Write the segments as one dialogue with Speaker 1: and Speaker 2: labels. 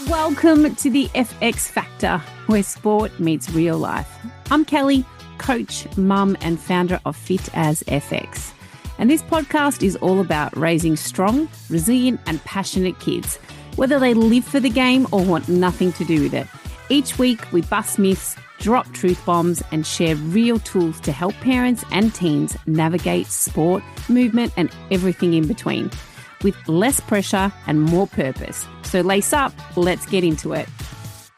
Speaker 1: Welcome to the FX Factor, where sport meets real life. I'm Kelly, coach, mum, and founder of Fit as FX. And this podcast is all about raising strong, resilient, and passionate kids, whether they live for the game or want nothing to do with it. Each week, we bust myths, drop truth bombs, and share real tools to help parents and teens navigate sport, movement, and everything in between, with less pressure and more purpose. So lace up, let's get into it.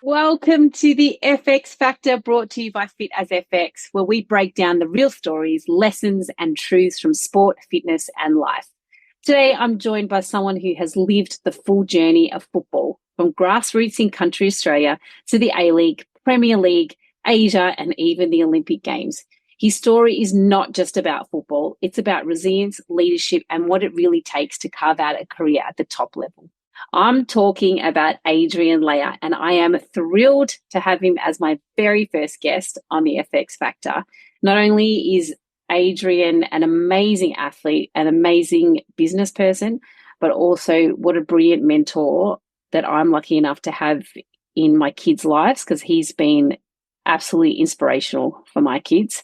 Speaker 1: Welcome to the FX Factor, brought to you by Fit as FX, where we break down the real stories, lessons, and truths from sport, fitness, and life. Today, I'm joined by someone who has lived the full journey of football, from grassroots in country Australia to the A-League, Premier League, Asia, and even the Olympic Games. His story is not just about football, it's about resilience, leadership, and what it really takes to carve out a career at the top level. I'm talking about Adrian Leijer, and I am thrilled to have him as my very first guest on the FX Factor. Not only is Adrian an amazing athlete, an amazing business person, but also what a brilliant mentor that I'm lucky enough to have in my kids' lives, because he's been absolutely inspirational for my kids.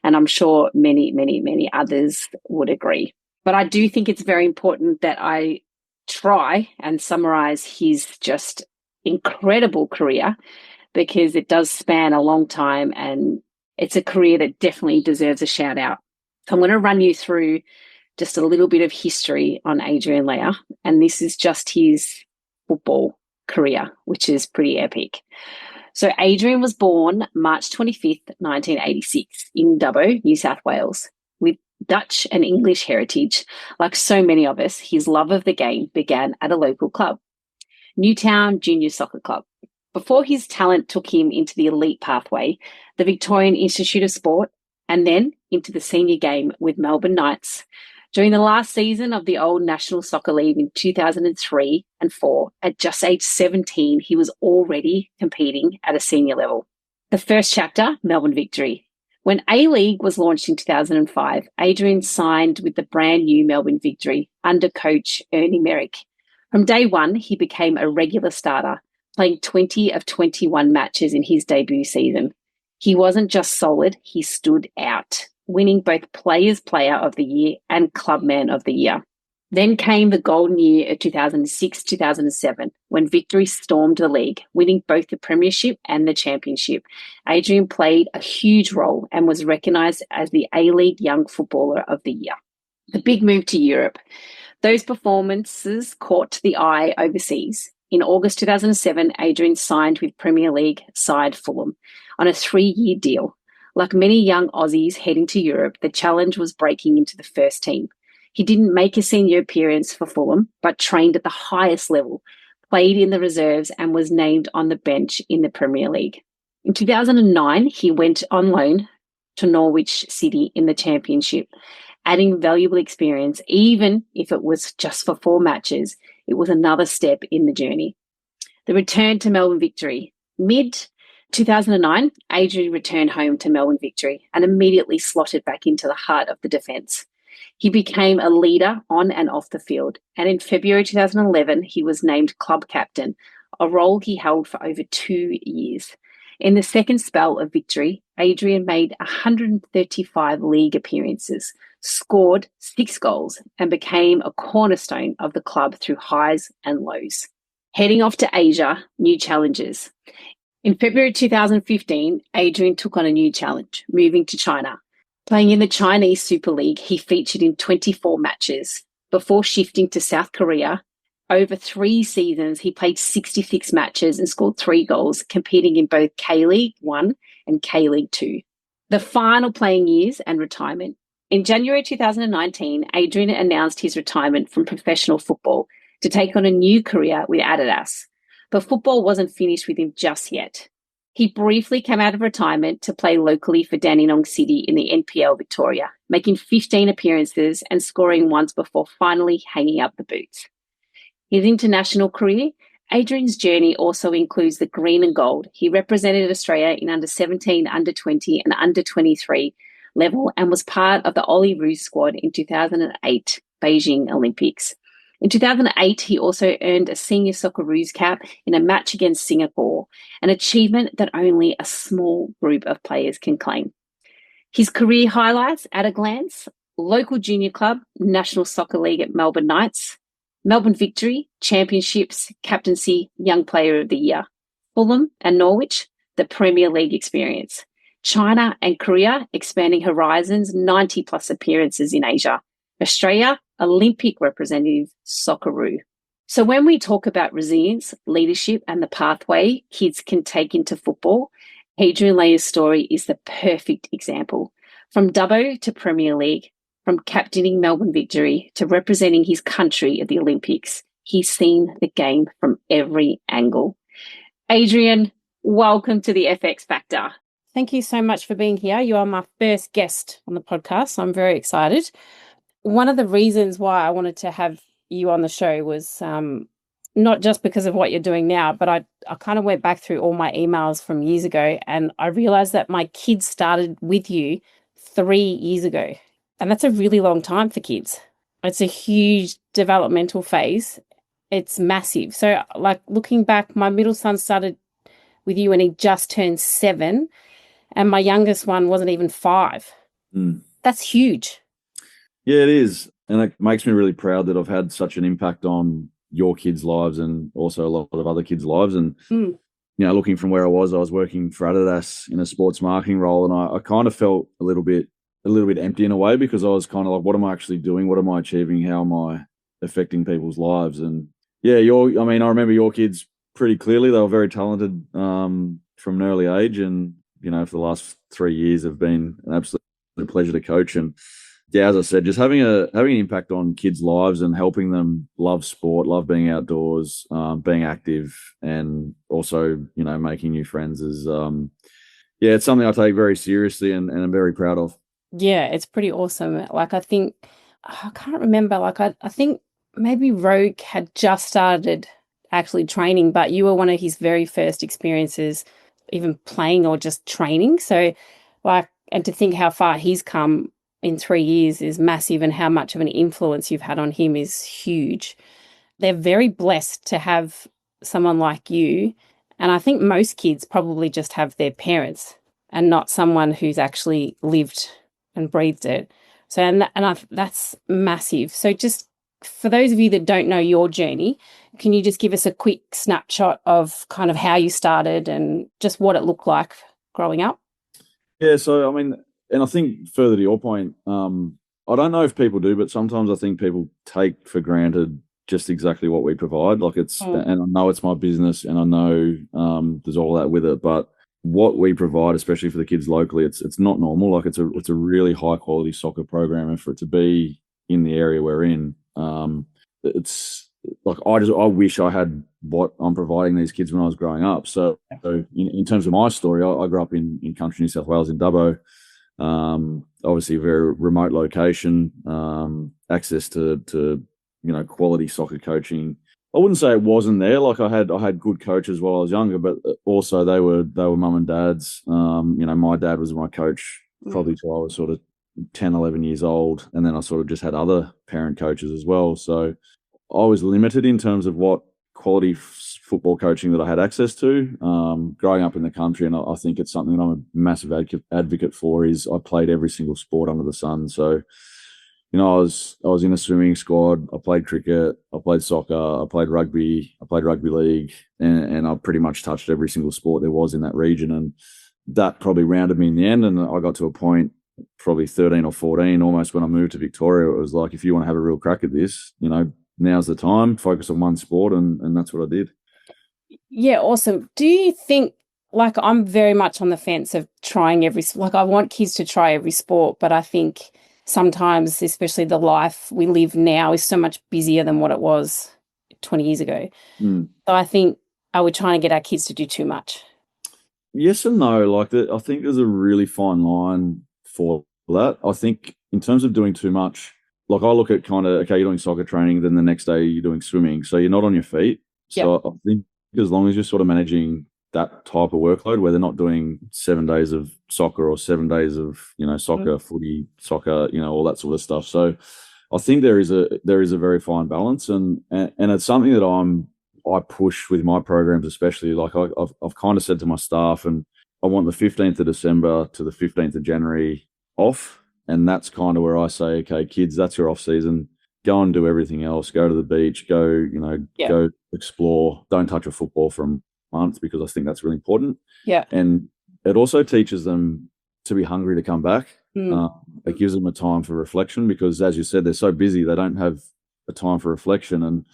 Speaker 1: And I'm sure many others would agree. But I do think it's very important that I try and summarize his just incredible career, because it does span a long time and it's a career that definitely deserves a shout out. So I'm going to run you through just a little bit of history on Adrian Leijer, and this is just his football career, which is pretty epic. So Adrian was born March 25th, 1986 in Dubbo, New South Wales. With Dutch and English heritage, like so many of us, his love of the game began at a local club, Newtown Junior Soccer Club. Before his talent took him into the elite pathway, the Victorian Institute of Sport, and then into the senior game with Melbourne Knights. During the last season of the old National Soccer League in 2003 and 4, at just age 17, he was already competing at a senior level. The first chapter, Melbourne Victory. When A-League was launched in 2005, Adrian signed with the brand new Melbourne Victory under coach Ernie Merrick. From day one, he became a regular starter, playing 20 of 21 matches in his debut season. He wasn't just solid, he stood out, winning both Players' Player of the Year and Clubman of the Year. Then came the golden year of 2006-2007, when Victory stormed the league, winning both the Premiership and the Championship. Adrian played a huge role and was recognised as the A-League Young Footballer of the Year. The big move to Europe. Those performances caught the eye overseas. In August 2007, Adrian signed with Premier League side Fulham on a 3-year deal. Like many young Aussies heading to Europe, the challenge was breaking into the first team. He didn't make a senior appearance for Fulham, but trained at the highest level, played in the reserves, and was named on the bench in the Premier League. In 2009, he went on loan to Norwich City in the Championship, adding valuable experience. Even if it was just for 4 matches, it was another step in the journey. The return to Melbourne Victory. Mid-2009, Adrian returned home to Melbourne Victory and immediately slotted back into the heart of the defence. He became a leader on and off the field, and in February 2011, he was named club captain, a role he held for over 2 years. In the second spell of Victory, Adrian made 135 league appearances, scored 6 goals, and became a cornerstone of the club through highs and lows. Heading off to Asia, new challenges. In February 2015, Adrian took on a new challenge, moving to China. Playing in the Chinese Super League, he featured in 24 matches. Before shifting to South Korea, over 3 seasons, he played 66 matches and scored 3 goals, competing in both K-League 1 and K-League 2. The final playing years and retirement. In January 2019, Adrian announced his retirement from professional football to take on a new career with Adidas. But football wasn't finished with him just yet. He briefly came out of retirement to play locally for Dandenong City in the NPL Victoria, making 15 appearances and scoring once before finally hanging up the boots. His international career, Adrian's journey also includes the green and gold. He represented Australia in under 17, under 20 and under 23 level and was part of the Ollie Roos squad in 2008 Beijing Olympics. In 2008, he also earned a senior Socceroos cap in a match against Singapore, an achievement that only a small group of players can claim. His career highlights at a glance: local junior club, National Soccer League at Melbourne Knights, Melbourne Victory, Championships, Captaincy, Young Player of the Year, Fulham and Norwich, the Premier League experience, China and Korea, expanding horizons, 90 plus appearances in Asia, Australia, Olympic representative, Socceroo. So when we talk about resilience, leadership, and the pathway kids can take into football, Adrian Leijer's story is the perfect example. From Dubbo to Premier League, from captaining Melbourne Victory to representing his country at the Olympics, he's seen the game from every angle. Adrian, welcome to the FX Factor. Thank you so much for being here. You are my first guest on the podcast, so I'm very excited. One of the reasons why I wanted to have you on the show was not just because of what you're doing now, but I kind of went back through all my emails from years ago, and I realized that my kids started with you 3 years ago. And that's a really long time for kids. It's a huge developmental phase. It's massive. So like looking back, my middle son started with you when he just turned 7, and my youngest one wasn't even 5. That's huge.
Speaker 2: Yeah, it is. And it makes me really proud that I've had such an impact on your kids' lives and also a lot of other kids' lives. And, you know, looking from where I was working for Adidas in a sports marketing role, and I kind of felt a little bit empty in a way, because I was kind of like, what am I actually doing? What am I achieving? How am I affecting people's lives? And yeah, I remember your kids pretty clearly. They were very talented from an early age. And, you know, for the last 3 years have been an absolute pleasure to coach. And yeah, as I said, just having an impact on kids' lives and helping them love sport, love being outdoors, being active, and also, you know, making new friends is, it's something I take very seriously and I'm very proud of.
Speaker 1: Yeah, it's pretty awesome. Like, I think, I can't remember, like, I think maybe Rogue had just started actually training, but you were one of his very first experiences even playing or just training. So, like, and to think how far he's come in 3 years is massive, and how much of an influence you've had on him is huge. They're very blessed to have someone like you. And I think most kids probably just have their parents and not someone who's actually lived and breathed it. So, that's massive. So just for those of you that don't know your journey, can you just give us a quick snapshot of kind of how you started and just what it looked like growing up?
Speaker 2: Yeah, so, I mean, and I think further to your point, I don't know if people do, but sometimes I think people take for granted just exactly what we provide. Like and I know it's my business, and I know there's all that with it, but what we provide, especially for the kids locally, it's not normal. Like it's a really high quality soccer program, and for it to be in the area we're in, it's like I wish I had what I'm providing these kids when I was growing up. So in terms of my story, I grew up in country New South Wales in Dubbo. Obviously a very remote location, access to you know, quality soccer coaching. I wouldn't say it wasn't there. Like I had good coaches while I was younger, but also they were mum and dads. You know, my dad was my coach probably till I was sort of 10, 11 years old, and then I sort of just had other parent coaches as well. So I was limited in terms of what quality football coaching that I had access to growing up in the country. And I think it's something that I'm a massive advocate for, is I played every single sport under the sun. So, you know, I was in a swimming squad, I played cricket, I played soccer, I played rugby league, and I pretty much touched every single sport there was in that region. And that probably rounded me in the end. And I got to a point, probably 13 or 14, almost when I moved to Victoria, it was like, if you want to have a real crack at this, you know, now's the time, focus on one sport. And that's what I did.
Speaker 1: Yeah, awesome. Do you think, like, I'm very much on the fence of trying I want kids to try every sport, but I think sometimes, especially the life we live now, is so much busier than what it was 20 years ago. So I think, are we trying to get our kids to do too much?
Speaker 2: Yes and no. Like, I think there's a really fine line for that. I think in terms of doing too much, like I look at kind of, okay, you're doing soccer training, then the next day you're doing swimming, so you're not on your feet. So I think as long as you're sort of managing that type of workload where they're not doing 7 days of soccer or 7 days of, you know, soccer, footy, soccer, you know, all that sort of stuff. So I think there is a very fine balance, and it's something that I push with my programs, especially. Like I've kind of said to my staff, and I want the 15th of December to the 15th of January off, and that's kind of where I say, okay, kids, that's your off season. Go and do everything else. Go to the beach. Go, go explore. Don't touch a football for a month, because I think that's really important.
Speaker 1: Yeah,
Speaker 2: and it also teaches them to be hungry to come back. It gives them a time for reflection, because, as you said, they're so busy, they don't have a time for reflection. And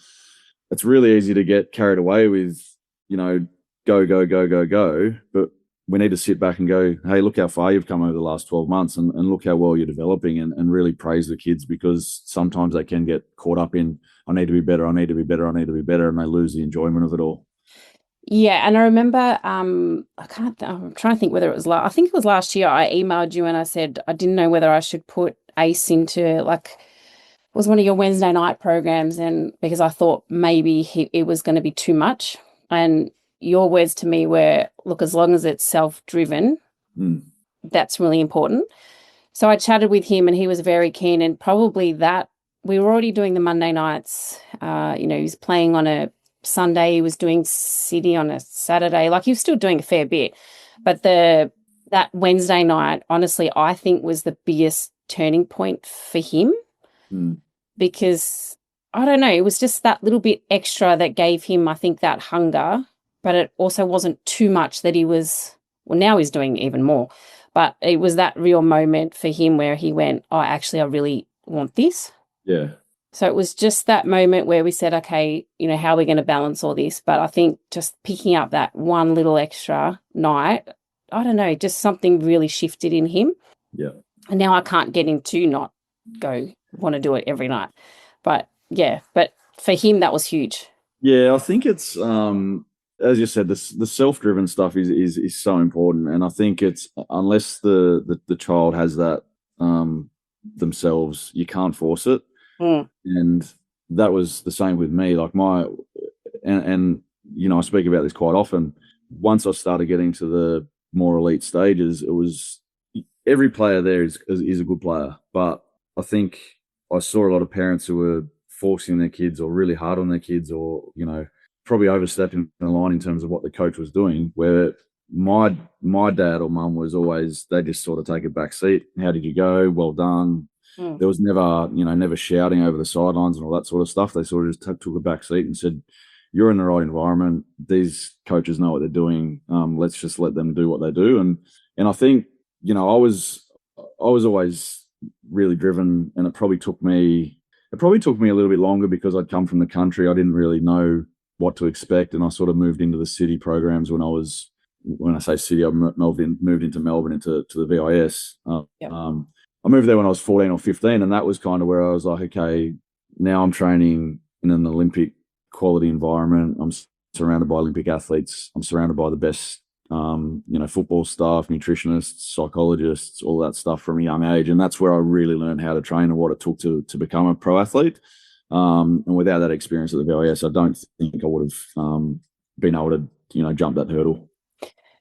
Speaker 2: it's really easy to get carried away with, go, go, go, go, go. But we need to sit back and go, hey, look how far you've come over the last 12 months and look how well you're developing, and really praise the kids, because sometimes they can get caught up in, I need to be better, I need to be better, I need to be better, and they lose the enjoyment of it all.
Speaker 1: Yeah, and I remember, I'm trying to think whether it was I think it was last year. I emailed you and I said I didn't know whether I should put Ace into it was one of your Wednesday night programs, and because I thought maybe it was going to be too much. And your words to me were, look, as long as it's self-driven, that's really important. So I chatted with him and he was very keen, and probably that we were already doing the Monday nights. He was playing on a Sunday, he was doing City on a Saturday. He was still doing a fair bit. But that Wednesday night, honestly, I think was the biggest turning point for him, because, I don't know, it was just that little bit extra that gave him, I think, that hunger. But it also wasn't too much that he was, now he's doing even more. But it was that real moment for him where he went, oh, actually, I really want this.
Speaker 2: Yeah.
Speaker 1: So it was just that moment where we said, okay, how are we going to balance all this? But I think just picking up that one little extra night, I don't know, just something really shifted in him.
Speaker 2: Yeah.
Speaker 1: And now I can't get him to not want to do it every night. But yeah, but for him, that was huge.
Speaker 2: Yeah, I think it's, as you said, the self-driven stuff is so important. And I think it's, unless the child has that themselves, you can't force it. And that was the same with me. I speak about this quite often. Once I started getting to the more elite stages, it was, every player there is a good player. But I think I saw a lot of parents who were forcing their kids, or really hard on their kids, or, probably overstepping the line in terms of what the coach was doing, where my dad or mum was always, they just sort of take a back seat. How did you go? Well done. There was never shouting over the sidelines and all that sort of stuff. They sort of just took a back seat and said, you're in the right environment. These coaches know what they're doing. Let's just let them do what they do. And I think, I was always really driven, and it probably took me a little bit longer, because I'd come from the country. I didn't really know what to expect. And I sort of moved into the city programs when I say city, I moved into Melbourne, into the VIS. I moved there when I was 14 or 15, and that was kind of where I was like, okay, now I'm training in an Olympic quality environment. I'm surrounded by Olympic athletes. I'm surrounded by the best, football staff, nutritionists, psychologists, all that stuff from a young age. And that's where I really learned how to train and what it took to become a pro athlete. And without that experience at the VIS, I don't think I would have been able to, jump that hurdle.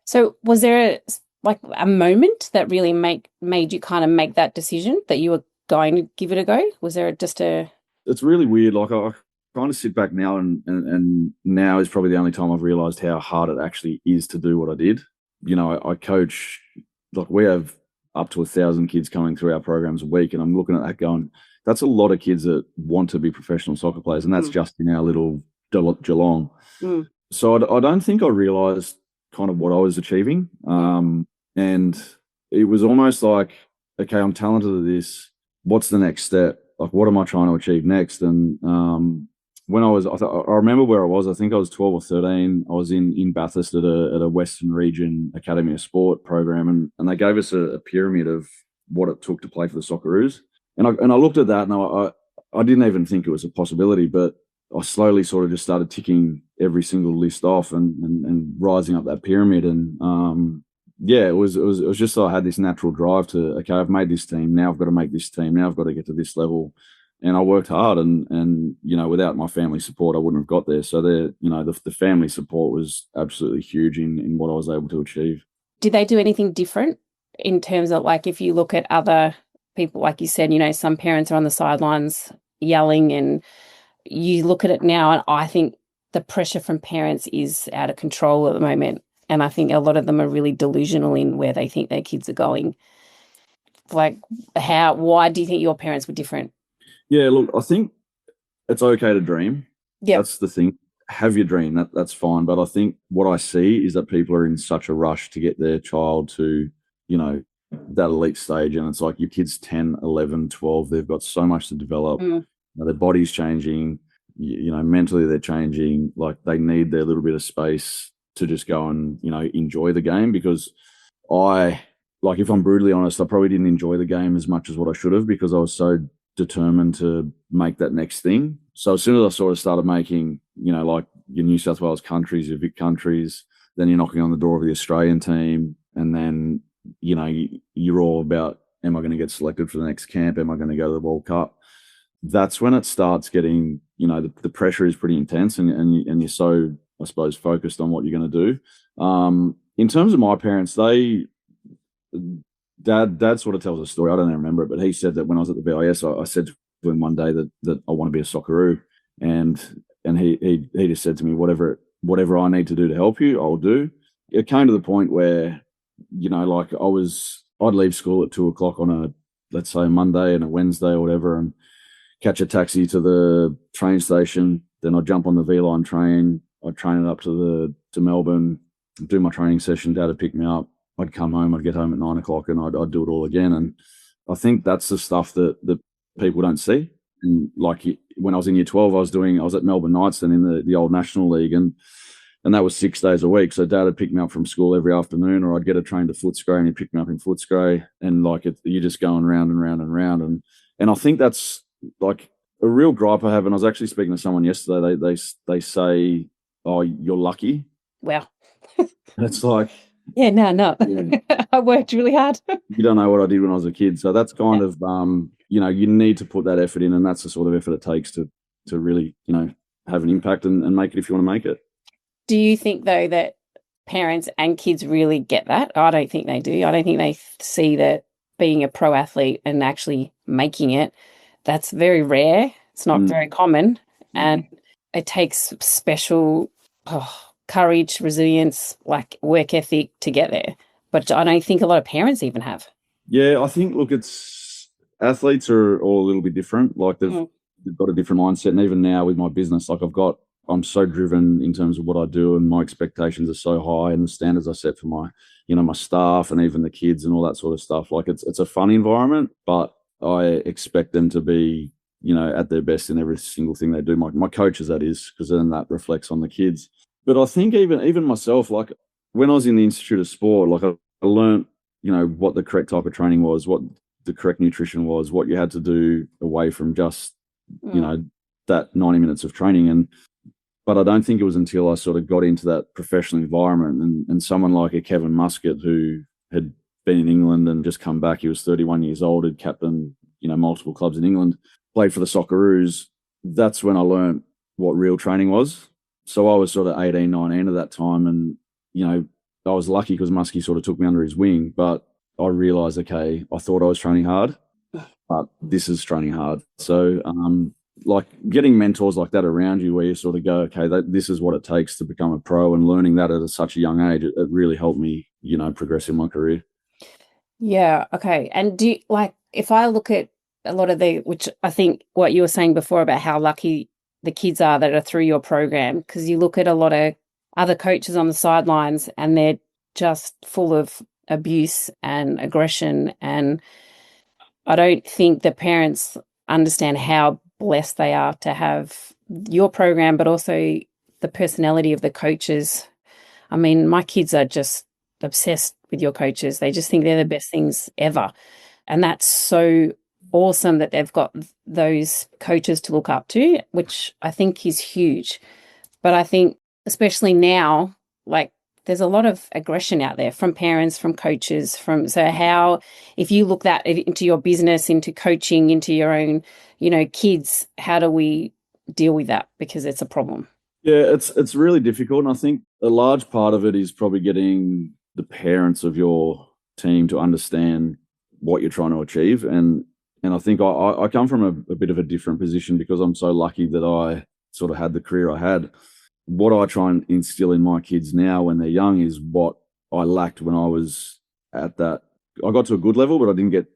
Speaker 2: So
Speaker 1: was there a moment that really made you kind of make that decision that you were going to give it a go? Was there just a...
Speaker 2: It's really weird. I kind of sit back now, and now is probably the only time I've realised how hard it actually is to do what I did. I coach, we have up to 1,000 kids coming through our programs a week, and I'm looking at that going, that's a lot of kids that want to be professional soccer players, and that's just in our little Geelong. So I don't think I realised kind of what I was achieving. And it was almost like, okay, I'm talented at this. What's the next step? What am I trying to achieve next? And when I remember where I was. I think I was 12 or 13. I was in Bathurst at a Western Region Academy of Sport program, and they gave us a pyramid of what it took to play for the Socceroos. And I looked at that, and I didn't even think it was a possibility, but I slowly sort of just started ticking every single list off and rising up that pyramid. And it was just so I had this natural drive to, okay, I've made this team. Now I've got to make this team. Now I've got to get to this level. And I worked hard, and without my family support, I wouldn't have got there. So the family support was absolutely huge in what I was able to achieve.
Speaker 1: Did they do anything different in terms of, if you look at other people, like you said, some parents are on the sidelines yelling, and you look at it now, and I think the pressure from parents is out of control at the moment. And I think a lot of them are really delusional in where they think their kids are going. Like, why do you think your parents were different?
Speaker 2: Yeah, look, I think it's okay to dream.
Speaker 1: Yeah.
Speaker 2: That's the thing. Have your dream. That's fine. But I think what I see is that people are in such a rush to get their child to, that elite stage. And it's like your kid's 10, 11, 12. They've got so much to develop. Their body's changing. Mentally they're changing. Like they need their little bit of space to just go and, enjoy the game. Because if I'm brutally honest, I probably didn't enjoy the game as much as what I should have, because I was so determined to make that next thing. So as soon as I sort of started making, like your New South Wales countries, your Vic countries, then you're knocking on the door of the Australian team, and then, you're all about, am I going to get selected for the next camp? Am I going to go to the World Cup? That's when it starts getting, the pressure is pretty intense, and you're so, I suppose, focused on what you're going to do. In terms of my parents, Dad sort of tells a story. I don't even remember it, but he said that when I was at the VIS, I said to him one day that I want to be a Socceroo, and he just said to me, whatever I need to do to help you, I'll do. It came to the point where, like I'd leave school at 2:00 on a, let's say, Monday and a Wednesday or whatever, and catch a taxi to the train station. Then I'd jump on the V-Line train. I'd train it up to Melbourne, do my training session. Dad would pick me up. I'd come home. I'd get home at 9:00, and I'd do it all again. And I think that's the stuff that people don't see. And like when I was in year 12, I was at Melbourne Knights then in the old National League, and that was 6 days a week. So Dad would pick me up from school every afternoon, or I'd get a train to Footscray and he'd pick me up in Footscray, and you're just going round and round and round. And I think that's like a real gripe I have. And I was actually speaking to someone yesterday. They say, "Oh, you're lucky."
Speaker 1: Wow.
Speaker 2: It's like,
Speaker 1: yeah, no. Yeah. I worked really hard.
Speaker 2: You don't know what I did when I was a kid. So that's kind of, you need to put that effort in, and that's the sort of effort it takes to really, have an impact and make it if you want to make it.
Speaker 1: Do you think, though, that parents and kids really get that? I don't think they do. I don't think they see that being a pro athlete and actually making it, that's very rare. It's not very common. And it takes special courage, resilience, like work ethic to get there. But I don't think a lot of parents even have.
Speaker 2: Yeah, I think, look, athletes are all a little bit different. Like they've got a different mindset. And even now with my business, like I'm so driven in terms of what I do, and my expectations are so high, and the standards I set for my, my staff and even the kids and all that sort of stuff. Like it's a fun environment, but I expect them to be, at their best in every single thing they do. My coaches, that is, because then that reflects on the kids. But I think even myself, like when I was in the Institute of Sport, like I learned, what the correct type of training was, what the correct nutrition was, what you had to do away from just, that 90 minutes of training. But I don't think it was until I sort of got into that professional environment and someone like a Kevin Muscat, who had been in England and just come back, he was 31 years old, had captained, multiple clubs in England, played for the Socceroos. That's when I learned what real training was. So I was sort of 18, 19 at that time. And, I was lucky because Muskie sort of took me under his wing, but I realized, okay, I thought I was training hard, but this is training hard. So, like getting mentors like that around you where you sort of go, okay, this is what it takes to become a pro, and learning that at such a young age, it really helped me, progress in my career.
Speaker 1: Yeah. Okay. And if I look at a lot of which I think what you were saying before about how lucky the kids are that are through your program, because you look at a lot of other coaches on the sidelines and they're just full of abuse and aggression. And I don't think the parents understand how blessed they are to have your program, but also the personality of the coaches. I mean, my kids are just obsessed with your coaches. They just think they're the best things ever. And that's so awesome that they've got those coaches to look up to, which I think is huge. But I think especially now, like there's a lot of aggression out there from parents, from coaches, so how, if you look that into your business, into coaching, into your own, kids, how do we deal with that? Because it's a problem.
Speaker 2: Yeah, it's really difficult. And I think a large part of it is probably getting the parents of your team to understand what you're trying to achieve. And And I think I come from a bit of a different position because I'm so lucky that I sort of had the career I had. What I try and instill in my kids now when they're young is what I lacked when I was at that. I got to a good level, but I didn't get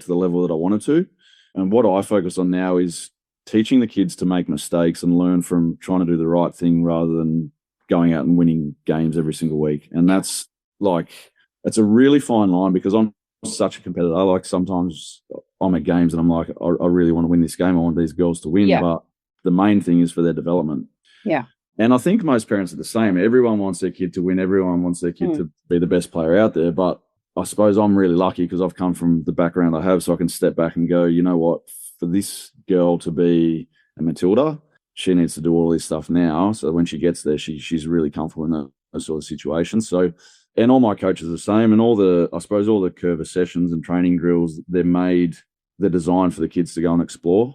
Speaker 2: to the level that I wanted to. And what I focus on now is teaching the kids to make mistakes and learn from trying to do the right thing rather than going out and winning games every single week. And that's it's a really fine line because I'm such a competitor. Like sometimes I'm at games and I'm like, I really want to win this game. I want these girls to win. Yeah. But the main thing is for their development.
Speaker 1: Yeah.
Speaker 2: And I think most parents are the same. Everyone wants their kid to win. Everyone wants their kid to be the best player out there. But I suppose I'm really lucky because I've come from the background I have, so I can step back and go, you know what, for this girl to be a Matilda, she needs to do all this stuff now. So when she gets there, she's really comfortable in those sort of situations. So, and all my coaches are the same, and all the curva sessions and training drills, they're designed for the kids to go and explore,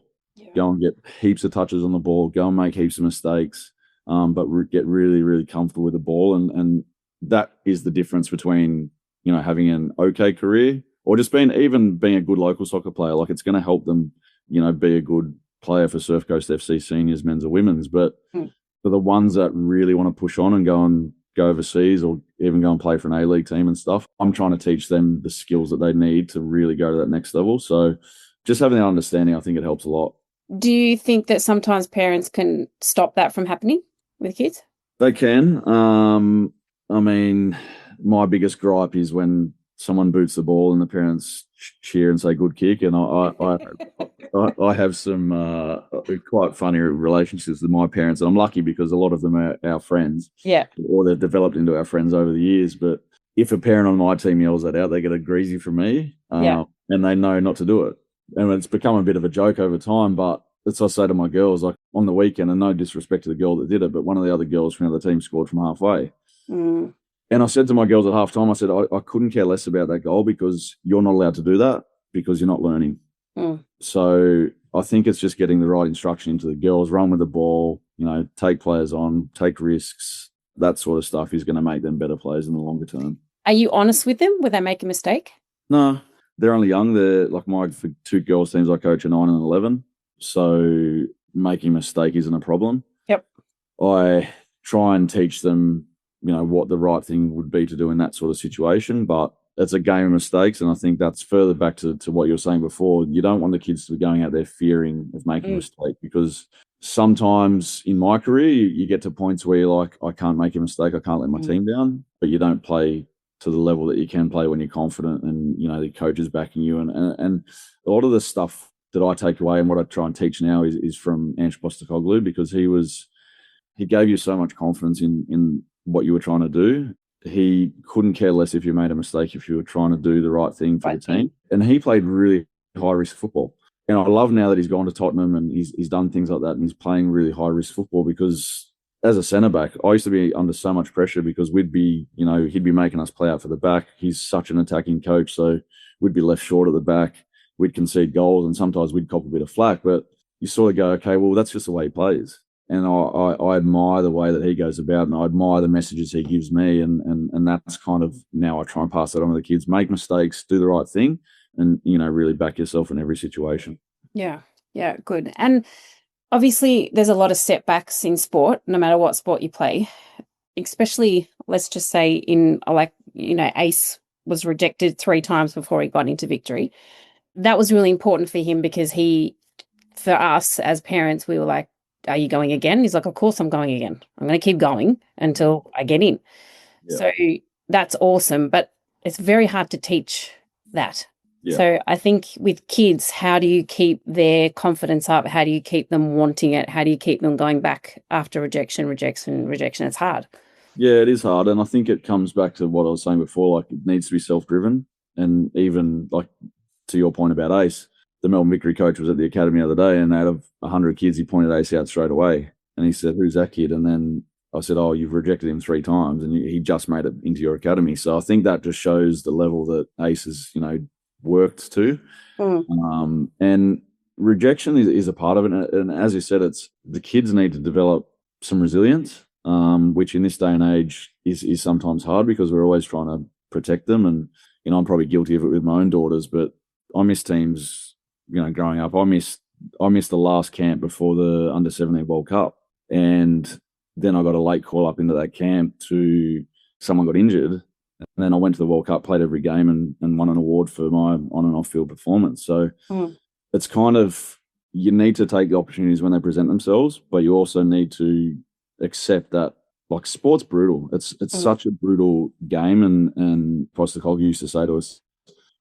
Speaker 2: go and get heaps of touches on the ball, go and make heaps of mistakes, but get really, really comfortable with the ball. And that is the difference between, you know, having an okay career or just being a good local soccer player. Like it's going to help them, you know, be a good player for Surf Coast FC seniors, men's or women's. But for the ones that really want to push on and go overseas or even go and play for an A-League team and stuff, I'm trying to teach them the skills that they need to really go to that next level. So just having that understanding, I think it helps a lot.
Speaker 1: Do you think that sometimes parents can stop that from happening with kids?
Speaker 2: They can. I mean, my biggest gripe is when someone boots the ball and the parents cheer and say good kick. And I have some quite funny relationships with my parents. And I'm lucky because a lot of them are our friends.
Speaker 1: Yeah.
Speaker 2: Or they've developed into our friends over the years. But if a parent on my team yells that out, they get a greasy from me. And they know not to do it. And it's become a bit of a joke over time. But that's what I say to my girls, like on the weekend, and no disrespect to the girl that did it, but one of the other girls from the other team scored from halfway. And I said to my girls at halftime, I said, I couldn't care less about that goal because you're not allowed to do that because you're not learning. So I think it's just getting the right instruction into the girls, run with the ball, you know, take players on, take risks. That sort of stuff is going to make them better players in the longer term.
Speaker 1: Are you honest with them? Would they make a mistake?
Speaker 2: No, they're only young. They're like my two girls teams I coach are 9 and 11. So making a mistake isn't a problem.
Speaker 1: Yep.
Speaker 2: I try and teach them, you know, what the right thing would be to do in that sort of situation, but it's a game of mistakes. And I think that's further back to what you were saying before. You don't want the kids to be going out there fearing of making a mistake, because sometimes in my career, you get to points where you're like, I can't make a mistake. I can't let my team down, but you don't play to the level that you can play when you're confident and, you know, the coach is backing you. And a lot of the stuff that I take away and what I try and teach now is from Ange Postecoglou, because he gave you so much confidence in what you were trying to do. He couldn't care less if you made a mistake if you were trying to do the right thing for the team. And he played really high-risk football. And I love now that he's gone to Tottenham and he's done things like that and he's playing really high-risk football, because as a centre-back, I used to be under so much pressure because he'd be making us play out for the back. He's such an attacking coach, so we'd be left short at the back. We'd concede goals and sometimes we'd cop a bit of flack, but you sort of go, okay, well, that's just the way he plays. And I admire the way that he goes about, and I admire the messages he gives me. And that's kind of now I try and pass that on to the kids. Make mistakes, do the right thing, and, you know, really back yourself in every situation.
Speaker 1: Yeah, good. And obviously there's a lot of setbacks in sport, no matter what sport you play, especially, let's just say in, like, you know, Ace was rejected 3 times before he got into Victory. That was really important for him because for us as parents, we were like, are you going again? He's like, of course I'm going again. I'm going to keep going until I get in. Yeah. So that's awesome, but it's very hard to teach that. Yeah. So I think with kids, how do you keep their confidence up? How do you keep them wanting it? How do you keep them going back after rejection? It's hard.
Speaker 2: Yeah, it is hard. And I think it comes back to what I was saying before, like it needs to be self-driven. And even like to your point about Ace, the Melbourne Victory coach was at the academy the other day, and out of 100 kids, he pointed Ace out straight away. And he said, who's that kid? And then I said, oh, you've rejected him 3 times and he just made it into your academy. So I think that just shows the level that Ace has, you know, worked to. And rejection is a part of it. And as you said, it's the kids need to develop some resilience, which in this day and age is sometimes hard because we're always trying to protect them. And, you know, I'm probably guilty of it with my own daughters, but miss teams, growing up. I missed the last camp before the under-17 World Cup, and then I got a late call up into that camp to someone got injured, and then I went to the World Cup, played every game, and won an award for my on and off field performance. So it's kind of, you need to take the opportunities when they present themselves, but you also need to accept that, like, sport's brutal. It's such a brutal game, and Postacog used to say to us,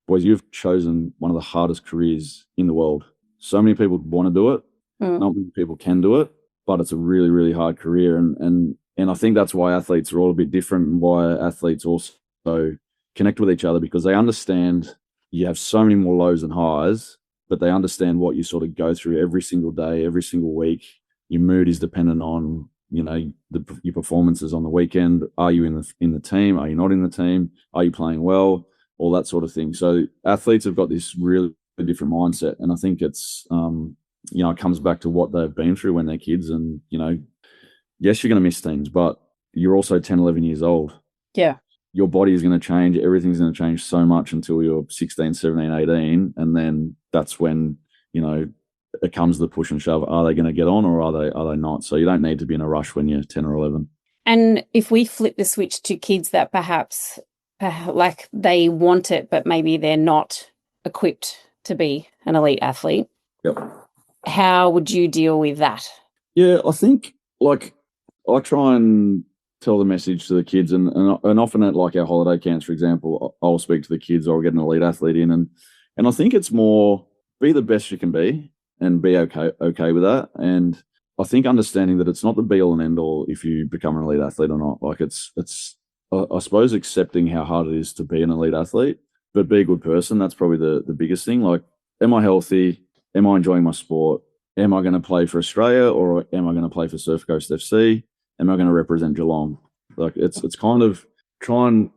Speaker 2: boys, you've chosen one of the hardest careers in the world. So many people want to do it. Not many people can do it, but it's a really, really hard career. And I think that's why athletes are all a bit different, and why athletes also connect with each other, because they understand you have so many more lows and highs, but they understand what you sort of go through every single day, every single week. Your mood is dependent on, your performances on the weekend. Are you in the team? Are you not in the team? Are you playing well? All that sort of thing. So athletes have got this really different mindset, and I think it's it comes back to what they've been through when they're kids. And yes, you're going to miss things, but you're also 10, 11 years old.
Speaker 1: Yeah.
Speaker 2: Your body is going to change. Everything's going to change so much until you're 16, 17, 18. And then that's when, it comes to the push and shove. Are they going to get on, or are they not? So you don't need to be in a rush when you're 10 or 11.
Speaker 1: And if we flip the switch to kids that perhaps like they want it, but maybe they're not equipped to be an elite athlete.
Speaker 2: Yep.
Speaker 1: How would you deal with that?
Speaker 2: Yeah, I think, like, I try and tell the message to the kids, and often at, like, our holiday camps, for example, I'll speak to the kids, or I'll get an elite athlete in, and I think it's more, be the best you can be and be okay with that. And I think understanding that it's not the be all and end all if you become an elite athlete or not. Like, it's I suppose accepting how hard it is to be an elite athlete, but be a good person. That's probably the biggest thing. Like, am I healthy? Am I enjoying my sport? Am I going to play for Australia, or am I going to play for Surf Coast FC? Am I going to represent Geelong? Like, it's kind of try and,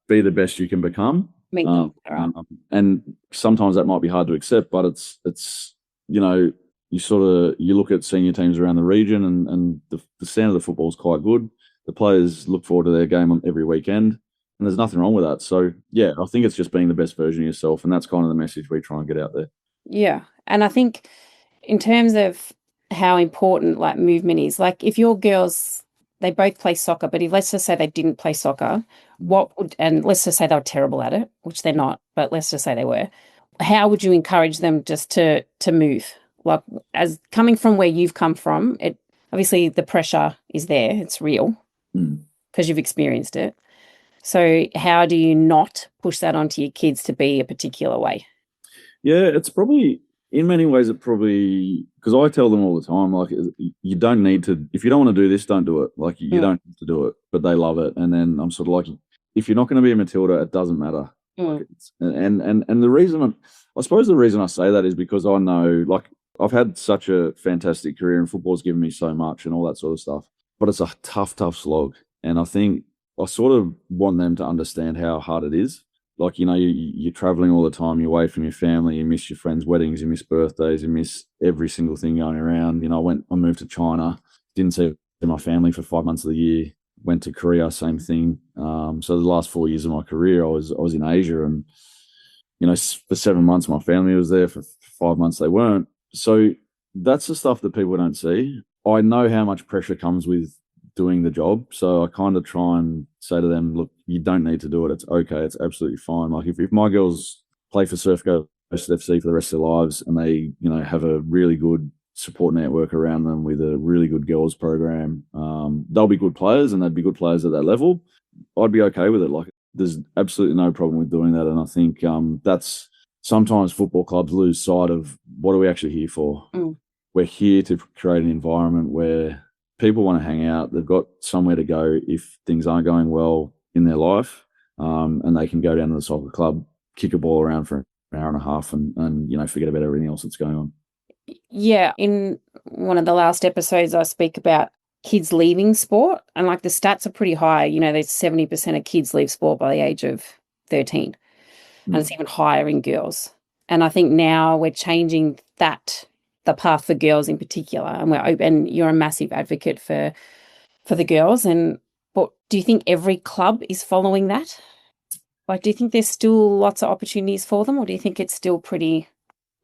Speaker 2: be the best you can become. And sometimes that might be hard to accept, but it's you look at senior teams around the region, and the standard of football is quite good. The players look forward to their game on every weekend, and there's nothing wrong with that. So, yeah, I think it's just being the best version of yourself, and that's kind of the message we try and get out there.
Speaker 1: Yeah, and I think in terms of how important, like, movement is, like, if your girls, they both play soccer, but if, let's just say they didn't play soccer, and let's just say they were terrible at it, which they're not, but let's just say they were, how would you encourage them just to move? Like, as coming from where you've come from, it obviously the pressure is there, it's real, because you've experienced it. So how do you not push that onto your kids to be a particular way?
Speaker 2: Yeah, it's probably, in many ways, because I tell them all the time, like, you don't need to, if you don't want to do this, don't do it. Like, you don't have to do it, but they love it. And then I'm sort of like, if you're not going to be a Matilda, it doesn't matter. Like, and the reason, I suppose the reason I say that is because I know, like, I've had such a fantastic career, and football's given me so much and all that sort of stuff, but it's a tough slog. And I think I sort of want them to understand how hard it is. Like, you're traveling all the time, you're away from your family, you miss your friends' weddings, you miss birthdays, you miss every single thing going around. I moved to China, didn't see my family for 5 months of the year, went to Korea, same thing. So the last 4 years of my career, I was in Asia, and, for 7 months, my family was there, for 5 months, they weren't. So that's the stuff that people don't see. I know how much pressure comes with doing the job. So I kind of try and say to them, look, you don't need to do it. It's okay. It's absolutely fine. Like, if my girls play for Surf Coast FC for the rest of their lives, and they, have a really good support network around them with a really good girls program, they'll be good players, and they'd be good players at that level. I'd be okay with it. Like, there's absolutely no problem with doing that. And I think that's sometimes football clubs lose sight of what are we actually here for. We're here to create an environment where people want to hang out. They've got somewhere to go if things aren't going well in their life, and they can go down to the soccer club, kick a ball around for an hour and a half, and forget about everything else that's going on.
Speaker 1: Yeah, in one of the last episodes, I speak about kids leaving sport, and, like, the stats are pretty high. There's 70% of kids leave sport by the age of 13, and it's even higher in girls. And I think now we're changing that, the path for girls in particular, and we're open. You're a massive advocate for the girls, but do you think every club is following that? Like, do you think there's still lots of opportunities for them, or do you think it's still pretty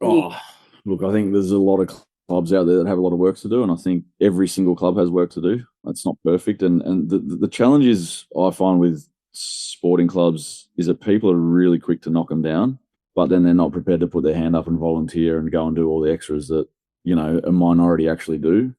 Speaker 1: new?
Speaker 2: Oh, look, I think there's a lot of clubs out there that have a lot of work to do, and I think every single club has work to do. It's not perfect, and the challenge is, I find, with sporting clubs is that people are really quick to knock them down, but then they're not prepared to put their hand up and volunteer and go and do all the extras that, you know, a minority actually do.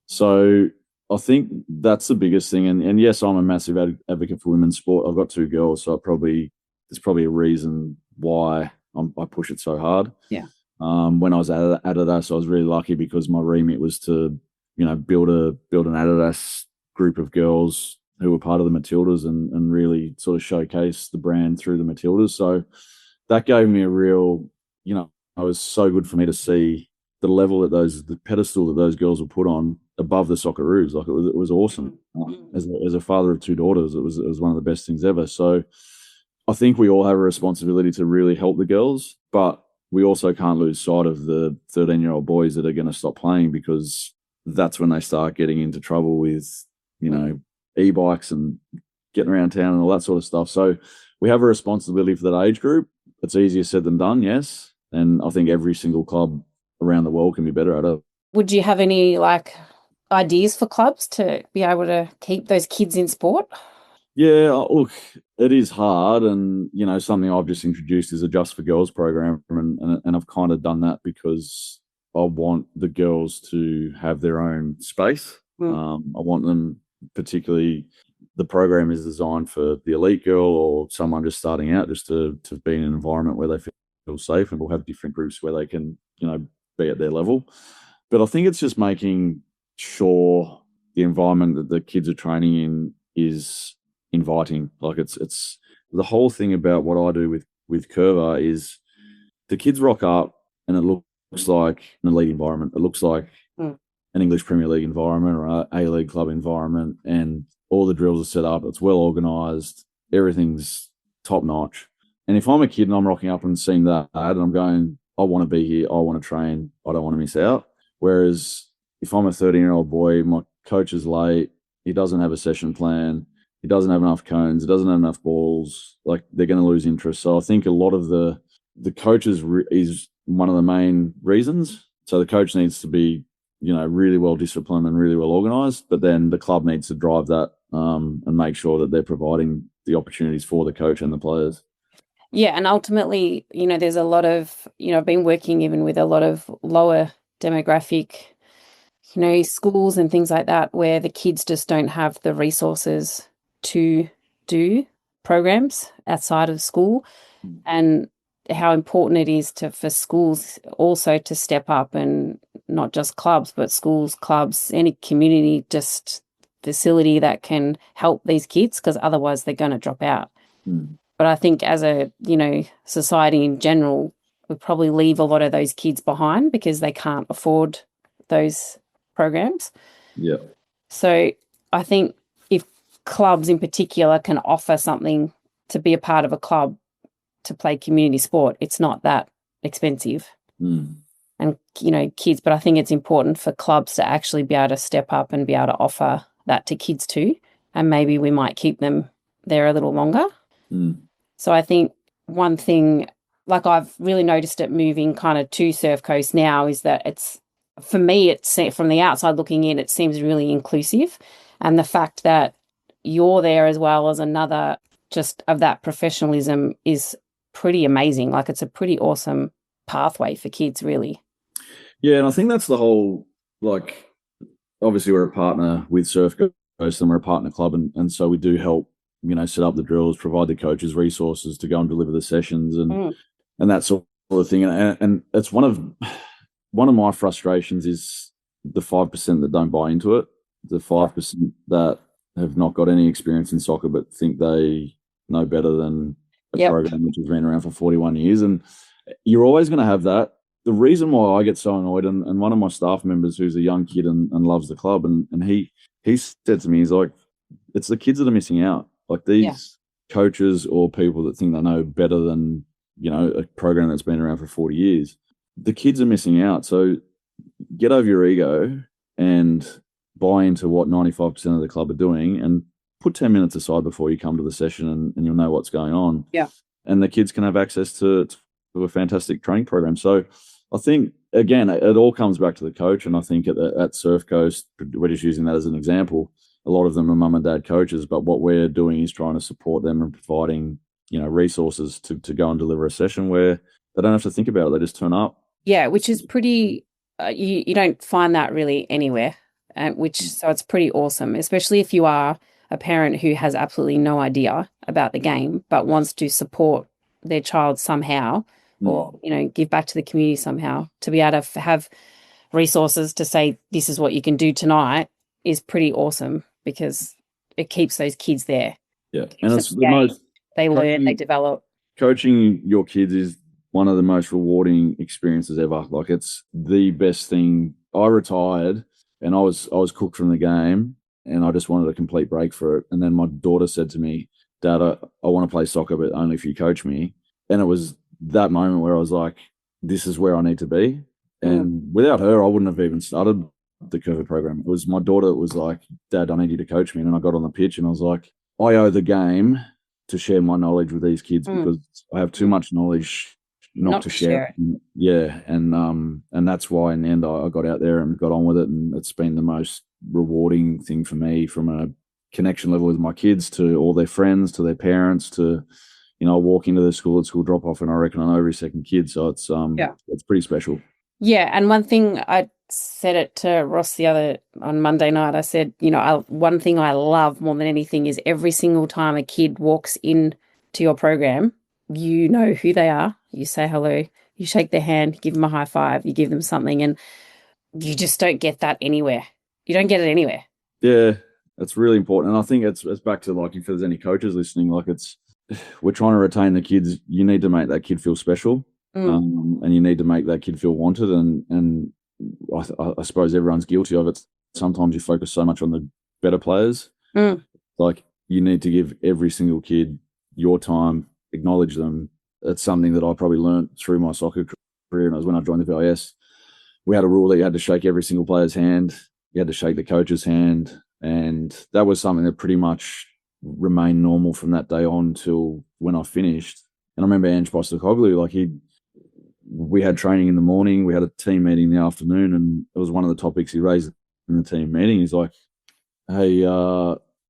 Speaker 2: So I think that's the biggest thing. And yes, I'm a massive advocate for women's sport. I've got two girls, so there's probably a reason why I push it so hard.
Speaker 1: Yeah.
Speaker 2: When I was at Adidas, I was really lucky because my remit was to, you know, build an Adidas group of girls who were part of the Matildas and really sort of showcase the brand through the Matildas. So that gave me a real, you know, it was so good for me to see the level that the pedestal that those girls were put on above the Socceroos. Like it was awesome. As a father of two daughters, it was one of the best things ever. So I think we all have a responsibility to really help the girls, but we also can't lose sight of the 13-year-old boys that are going to stop playing, because that's when they start getting into trouble with, you know, e-bikes and getting around town and all that sort of stuff. So we have a responsibility for that age group. It's easier said than done, yes. And I think every single club around the world can be better at it.
Speaker 1: Would you have any ideas for clubs to be able to keep those kids in sport?
Speaker 2: Yeah, look, it is hard, and you know, something I've just introduced is a Just for Girls program, and I've kind of done that because I want the girls to have their own space. I want them, particularly, the program is designed for the elite girl or someone just starting out, just to be in an environment where they feel safe, and we'll have different groups where they can, you know, be at their level. But I think it's just making sure the environment that the kids are training in is inviting. Like it's the whole thing about what I do with Curva is the kids rock up and it looks like an elite environment. It looks like an English Premier League environment or an A-League club environment, and all the drills are set up. It's well organised. Everything's top notch. And if I'm a kid and I'm rocking up and seeing that and I'm going, I want to be here, I want to train, I don't want to miss out. Whereas if I'm a 13-year-old boy, my coach is late, he doesn't have a session plan, he doesn't have enough cones, he doesn't have enough balls, like they're going to lose interest. So I think a lot of the coaches is one of the main reasons. So the coach needs to be, you know, really well disciplined and really well organised, but then the club needs to drive that and make sure that they're providing the opportunities for the coach and the players.
Speaker 1: Yeah, and ultimately, you know, there's a lot of, you know, I've been working even with a lot of lower demographic, you know, schools and things like that, where the kids just don't have the resources to do programs outside of school, and how important it is for schools also to step up, and not just clubs, but schools, clubs, any community just facility that can help these kids, because otherwise they're going to drop out. But I think as a, you know, society in general, we probably leave a lot of those kids behind because they can't afford those programs.
Speaker 2: Yeah.
Speaker 1: So I think if clubs in particular can offer something to be a part of a club to play community sport, it's not that expensive. And, you know, kids, but I think it's important for clubs to actually be able to step up and be able to offer that to kids too. And maybe we might keep them there a little longer. So I think one thing, like I've really noticed it moving kind of to Surf Coast now, is that it's, for me, it's from the outside looking in, it seems really inclusive. And the fact that you're there as well as another, just of that professionalism, is pretty amazing. Like it's a pretty awesome pathway for kids, really.
Speaker 2: Yeah, and I think that's the whole, like, obviously we're a partner with Surf Coast and we're a partner club, and so we do help, you know, set up the drills, provide the coaches resources to go and deliver the sessions and that sort of thing. And it's one of my frustrations is the 5% that don't buy into it, the 5% that have not got any experience in soccer but think they know better than a program which has been around for 41 years. And you're always going to have that. The reason why I get so annoyed, and one of my staff members who's a young kid and loves the club, and he said to me, he's like, it's the kids that are missing out. Like these coaches or people that think they know better than, you know, a program that's been around for 40 years, the kids are missing out. So get over your ego and buy into what 95% of the club are doing and put 10 minutes aside before you come to the session and you'll know what's going on.
Speaker 1: Yeah.
Speaker 2: And the kids can have access to a fantastic training program. So I think, again, it all comes back to the coach. And I think at Surf Coast, we're just using that as an example. A lot of them are mum and dad coaches, but what we're doing is trying to support them and providing, resources to go and deliver a session where they don't have to think about it. They just turn up.
Speaker 1: Yeah, which is pretty, you don't find that really anywhere, so it's pretty awesome, especially if you are a parent who has absolutely no idea about the game, but wants to support their child somehow or, give back to the community somehow. To be able to have resources to say, this is what you can do tonight is pretty awesome because it keeps those kids there.
Speaker 2: Yeah. And it's the most,
Speaker 1: they learn, they develop.
Speaker 2: Coaching your kids is one of the most rewarding experiences ever. Like, it's the best thing. I retired and I was cooked from the game and I just wanted a complete break for it. And then my daughter said to me, Dad, I want to play soccer, but only if you coach me. And it was that moment where I was like, this is where I need to be. And without her, I wouldn't have even started the Curva program. It was my daughter that was like, Dad, I need you to coach me. And then I got on the pitch and I was like, I owe the game to share my knowledge with these kids because I have too much knowledge not to share it. Yeah. And that's why in the end I got out there and got on with it. And it's been the most rewarding thing for me, from a connection level with my kids to all their friends, to their parents, to, I walk into the school at school drop off and I reckon I know every second kid. So it's pretty special.
Speaker 1: Yeah. And one thing I said it to Ross on Monday night, I said, one thing I love more than anything is every single time a kid walks in to your program, you know who they are. You say hello, you shake their hand, give them a high five, you give them something, and you just don't get that anywhere. You don't get it anywhere.
Speaker 2: Yeah, that's really important. And I think it's back to, like, if there's any coaches listening, like, we're trying to retain the kids. You need to make that kid feel special, and you need to make that kid feel wanted. And I suppose everyone's guilty of it. Sometimes you focus so much on the better players. Like, you need to give every single kid your time, acknowledge them. It's something that I probably learned through my soccer career. And it was when I joined the VIS. We had a rule that you had to shake every single player's hand. You had to shake the coach's hand. And that was something that pretty much remained normal from that day on till when I finished. And I remember Ange Postecoglou, like, we had training in the morning, we had a team meeting in the afternoon, and it was one of the topics he raised in the team meeting. He's like, hey,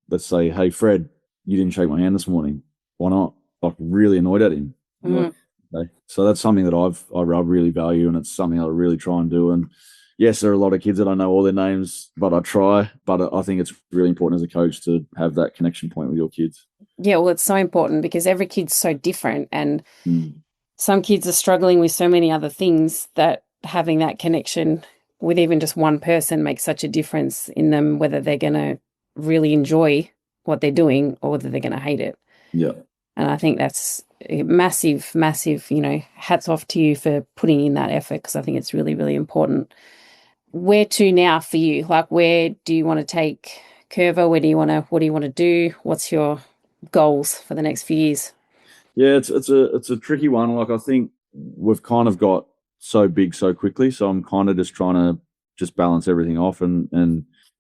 Speaker 2: let's say, hey, Fred, you didn't shake my hand this morning. Why not? Like, really annoyed at him. Like, okay. So that's something that I really value, and it's something I really try and do. And yes, there are a lot of kids that I know all their names, but I try. But I think it's really important as a coach to have that connection point with your kids.
Speaker 1: Yeah, well, it's so important because every kid's so different, and some kids are struggling with so many other things that having that connection with even just one person makes such a difference in them, whether they're going to really enjoy what they're doing or whether they're going to hate it.
Speaker 2: Yeah.
Speaker 1: And I think that's massive, hats off to you for putting in that effort, because I think it's really, really important. Where to now for you? Like, where do you want to take Curva? What do you want to do? What's your goals for the next few years?
Speaker 2: Yeah, it's a tricky one. Like, I think we've kind of got so big so quickly, so I'm kind of just trying to just balance everything off. And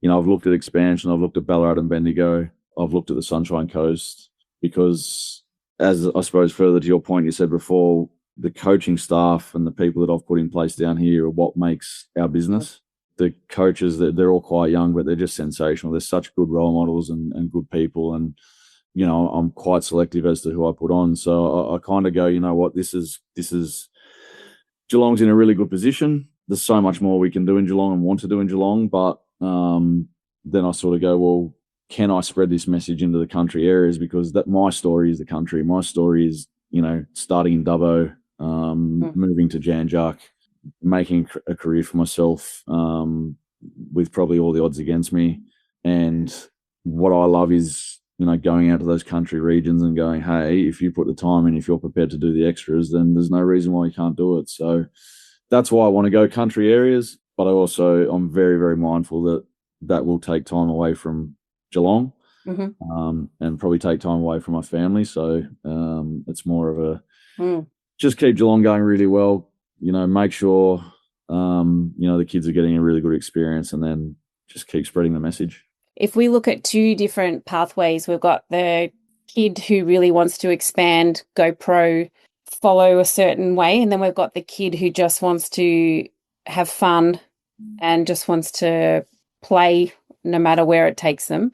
Speaker 2: I've looked at expansion. I've looked at Ballarat and Bendigo. I've looked at the Sunshine Coast, because, as I suppose further to your point you said before, the coaching staff and the people that I've put in place down here are what makes our business. The coaches, they're all quite young, but they're just sensational. They're such good role models and good people. And, I'm quite selective as to who I put on. So I kind of go, you know what, this is Geelong's in a really good position. There's so much more we can do in Geelong and want to do in Geelong. But then I sort of go, well, can I spread this message into the country areas? Because that my story is the country. My story is, starting in Dubbo, moving to Jan Juc, making a career for myself with probably all the odds against me. And what I love is, going out to those country regions and going, hey, if you put the time in, if you're prepared to do the extras, then there's no reason why you can't do it. So that's why I want to go country areas. But I'm very, very mindful that will take time away from Geelong, and probably take time away from my family. So it's more of just keep Geelong going really well, make sure, the kids are getting a really good experience, and then just keep spreading the message.
Speaker 1: if we look at two different pathways, we've got the kid who really wants to expand, go pro, follow a certain way, and then we've got the kid who just wants to have fun and just wants to play no matter where it takes them.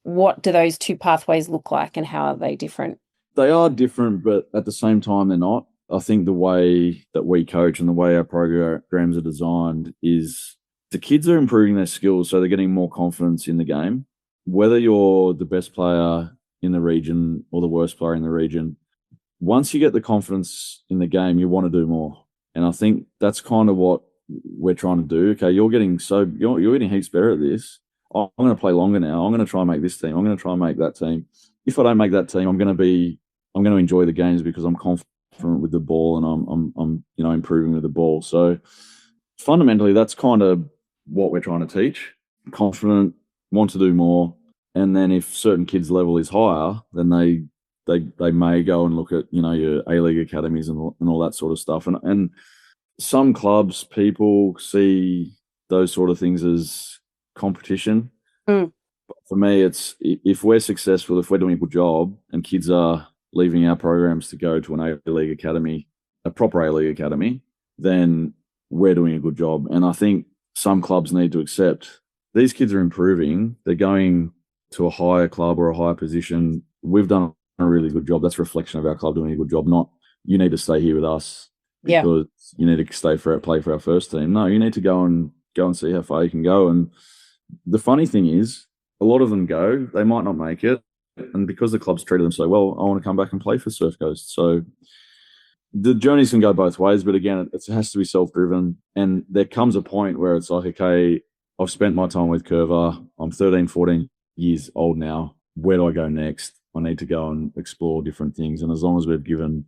Speaker 1: What do those two pathways look like, and how are they different?
Speaker 2: They are different, but at the same time, they're not. I think the way that we coach and the way our programs are designed is the kids are improving their skills, so they're getting more confidence in the game. Whether you're the best player in the region or the worst player in the region, once you get the confidence in the game, you want to do more. And I think that's kind of what we're trying to do. Okay, you're getting heaps better at this. I'm going to play longer now. I'm going to try and make this team. I'm going to try and make that team. If I don't make that team, I'm going to enjoy the games because I'm confident with the ball and I'm improving with the ball. So fundamentally, that's kind of what we're trying to teach. Confident, want to do more, and then if certain kids' level is higher, then they may go and look at your A-League academies and all that sort of stuff. And some clubs, people see those sort of things as competition. But for me, it's if we're successful, if we're doing a good job, and kids are leaving our programs to go to an A-League academy, a proper A-League academy, then we're doing a good job. And I think some clubs need to accept these kids are improving. They're going to a higher club or a higher position. We've done a really good job. That's a reflection of our club doing a good job, not you need to stay here with us because you need to play for our first team. No, you need to go and see how far you can go. And the funny thing is, a lot of them go, they might not make it. And because the club's treated them so well, I want to come back and play for Surf Coast. So the journeys can go both ways, but again, it has to be self-driven. And there comes a point where it's like, okay, I've spent my time with Curva. I'm 13, 14 years old now. Where do I go next? I need to go and explore different things. And as long as we've given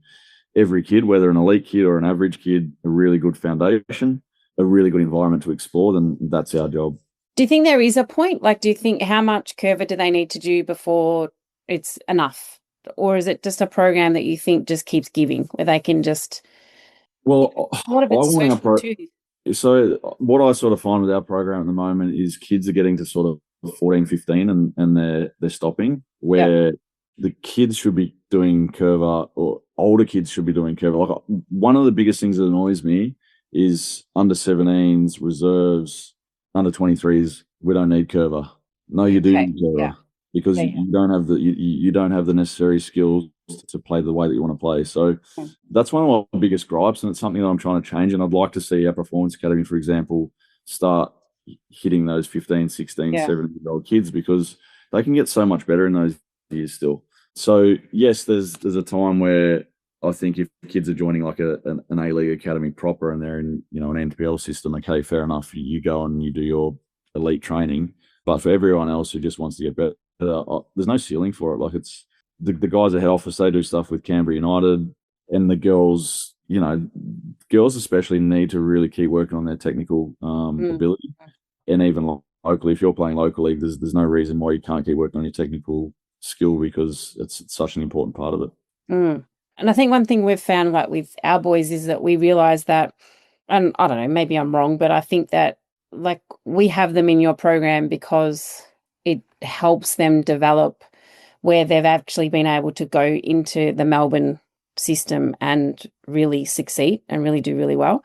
Speaker 2: every kid, whether an elite kid or an average kid, a really good foundation, a really good environment to explore, then that's our job.
Speaker 1: Do you think there is a point? Like, do you think how much Curva do they need to do before it's enough? Or is it just a program that you think just keeps giving where they can just...
Speaker 2: Well,
Speaker 1: what if it's social too?
Speaker 2: So what I sort of find with our program at the moment is kids are getting to sort of 14, 15 and they're stopping, where the kids should be doing Curva, or older kids should be doing Curva. Like, one of the biggest things that annoys me is under 17s, reserves, under 23s. We don't need Curva. No, you do need Curva because you don't have you don't have the necessary skills to play the way that you want to play. So that's one of my biggest gripes, and it's something that I'm trying to change. And I'd like to see our Performance Academy, for example, start hitting those 15, 16, 17-year-old kids, because they can get so much better in those years still. So yes, there's a time where I think if kids are joining like an A-League academy proper and they're in an NPL system, okay, fair enough, you go and you do your elite training. But for everyone else who just wants to get better, there's no ceiling for it. Like, it's the guys at head office, they do stuff with Canberra United, and the girls, girls especially need to really keep working on their technical ability. And even locally, if you're playing local league, there's no reason why you can't keep working on your technical skill, because it's such an important part of it.
Speaker 1: And I think one thing we've found, like with our boys, is that we realise that, and I don't know, maybe I'm wrong, but I think that like we have them in your program because it helps them develop where they've actually been able to go into the Melbourne system and really succeed and really do really well.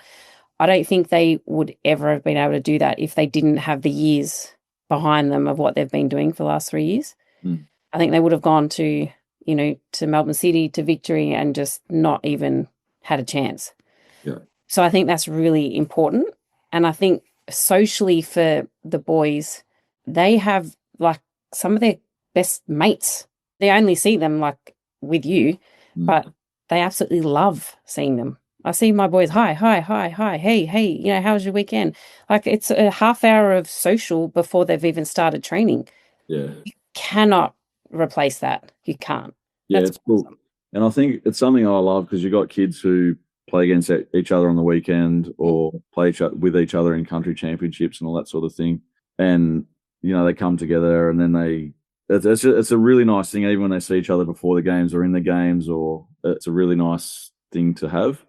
Speaker 1: I don't think they would ever have been able to do that if they didn't have the years behind them of what they've been doing for the last 3 years. I think they would have gone to Melbourne City, to Victory, and just not even had a chance. So I think that's really important. And I think socially for the boys, they have like some of their best mates. They only see them like with you, but they absolutely love seeing them. I see my boys, hi, hey, how was your weekend? Like, it's a half hour of social before they've even started training. You cannot replace that. You can't.
Speaker 2: That's it's awesome. Cool. And I think it's something I love, because you've got kids who play against each other on the weekend or play with each other in country championships and all that sort of thing. And, they come together, and then it's a really nice thing, even when they see each other before the games or in the games, or it's a really nice thing to have.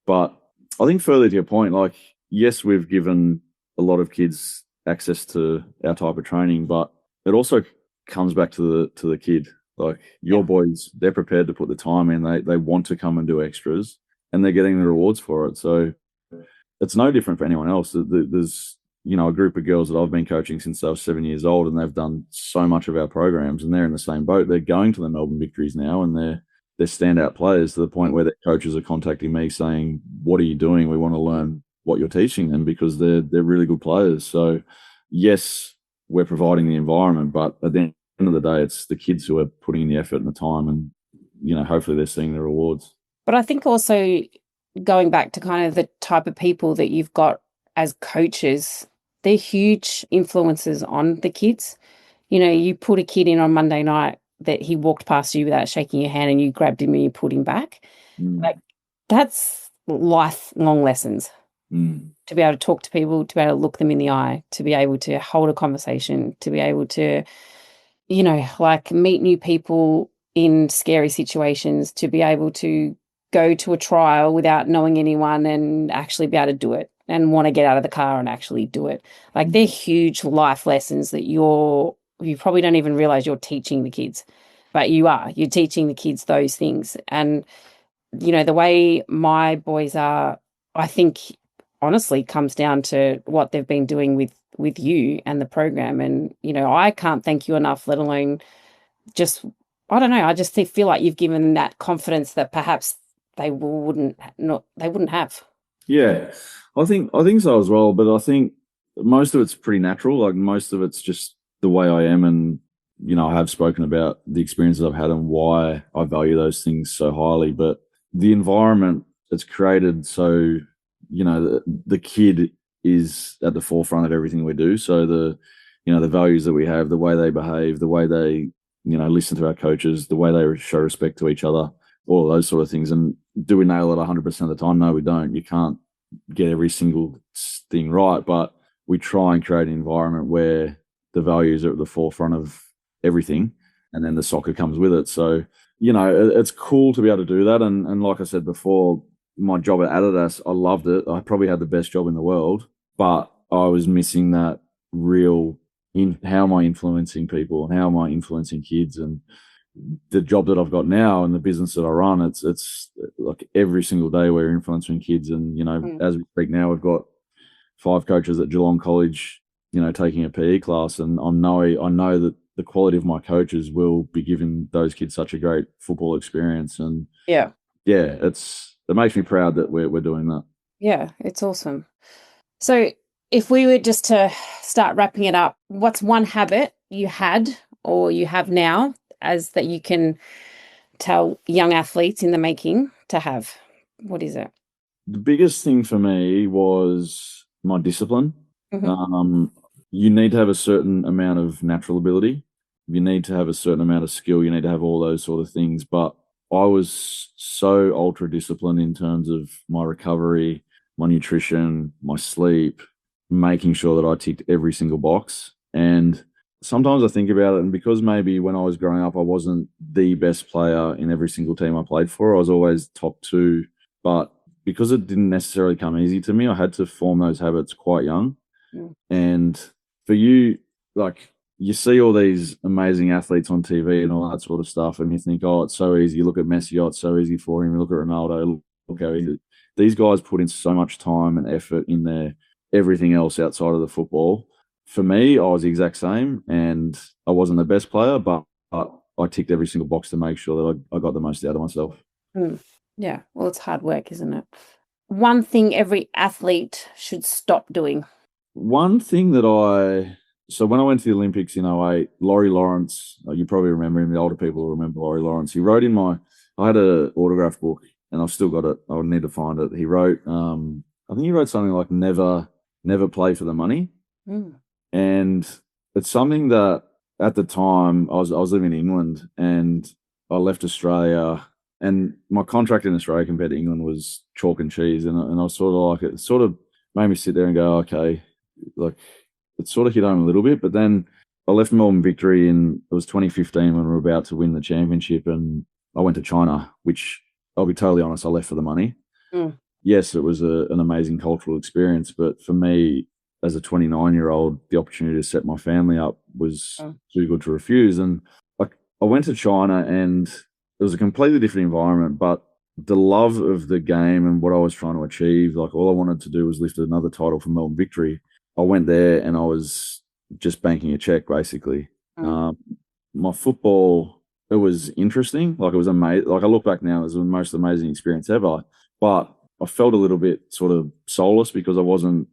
Speaker 2: But I think further to your point, like, yes, we've given a lot of kids access to our type of training, but it also comes back to the kid. Like your boys, they're prepared to put the time in. They want to come and do extras, and they're getting the rewards for it. So it's no different for anyone else. There's a group of girls that I've been coaching since they were 7 years old, and they've done so much of our programs, and they're in the same boat. They're going to the Melbourne Victories now, and they're standout players to the point where their coaches are contacting me saying, "What are you doing? We want to learn what you're teaching them," because they're really good players. So yes, we're providing the environment, but at the end of the day, it's the kids who are putting in the effort and the time, and hopefully they're seeing the rewards.
Speaker 1: But I think also going back to kind of the type of people that you've got as coaches, they're huge influences on the kids. You put a kid in on Monday night that he walked past you without shaking your hand and you grabbed him and you put him back. Like, that's lifelong lessons. To be able to talk to people, to be able to look them in the eye, to be able to hold a conversation, to be able to, meet new people in scary situations, to be able to go to a trial without knowing anyone and actually be able to do it and want to get out of the car and actually do it. Like, they're huge life lessons that you probably don't even realize you're teaching the kids, but you're teaching the kids those things. And, the way my boys are, I think honestly comes down to what they've been doing with you and the program. And, I can't thank you enough, let alone just, I don't know, I just feel like you've given that confidence that perhaps they wouldn't have.
Speaker 2: Yeah, I think so as well. But I think most of it's pretty natural. Like, most of it's just the way I am, and I have spoken about the experiences I've had and why I value those things so highly. But the environment that's created, so the kid is at the forefront of everything we do. So the values that we have, the way they behave, the way they listen to our coaches, the way they show respect to each other, all of those sort of things. And do we nail it 100% of the time? No, we don't. You can't get every single thing right, but we try and create an environment where the values are at the forefront of everything, and then the soccer comes with it. So, it's cool to be able to do that. And like I said before, my job at Adidas, I loved it. I probably had the best job in the world, but I was missing that real in how am I influencing people and how am I influencing kids. And the job that I've got now and the business that I run, it's like every single day we're influencing kids. And, as we speak now, we've got 5 coaches at Geelong College, taking a PE class. And I know that the quality of my coaches will be giving those kids such a great football experience. And it makes me proud that we're doing that.
Speaker 1: Yeah, it's awesome. So if we were just to start wrapping it up, what's one habit you had or you have now as that you can tell young athletes in the making to have? What is it?
Speaker 2: The biggest thing for me was my discipline. You need to have a certain amount of natural ability. You need to have a certain amount of skill. You need to have all those sort of things. But I was so ultra disciplined in terms of my recovery, my nutrition, my sleep, making sure that I ticked every single box. And sometimes I think about it, and because maybe when I was growing up, I wasn't the best player in every single team I played for. I was always top 2, but because it didn't necessarily come easy to me, I had to form those habits quite young. And for you, like, you see all these amazing athletes on TV and all that sort of stuff, and you think, oh, it's so easy. You look at Messi, oh, it's so easy for him. You look at Ronaldo, look how easy. These guys put in so much time and effort in their everything else outside of the football. For me, I was the exact same, and I wasn't the best player, but I ticked every single box to make sure that I got the most out of myself.
Speaker 1: Yeah, well, it's hard work, isn't it? One thing every athlete should stop doing.
Speaker 2: One thing that so when I went to the Olympics in 2008, Laurie Lawrence, you probably remember him, the older people will remember Laurie Lawrence. He wrote I had an autograph book, and I've still got it. I would need to find it. He wrote, I think he wrote something like never play for the money. And it's something that at the time I was living in England, and I left Australia, and my contract in Australia compared to England was chalk and cheese. And I was sort of like, it sort of made me sit there and go, okay, like, it sort of hit home a little bit. But then I left Melbourne Victory it was 2015 when we were about to win the championship, and I went to China, which I'll be totally honest, I left for the money. Yes, it was an amazing cultural experience, but for me, as a 29-year-old, the opportunity to set my family up was too good to refuse. And I went to China, and it was a completely different environment, but the love of the game and what I was trying to achieve, like all I wanted to do was lift another title for Melbourne Victory. I went there and I was just banking a check, basically. My football, it was interesting. Like, it was amazing. Like, I look back now, it was the most amazing experience ever. But I felt a little bit sort of soulless because I wasn't,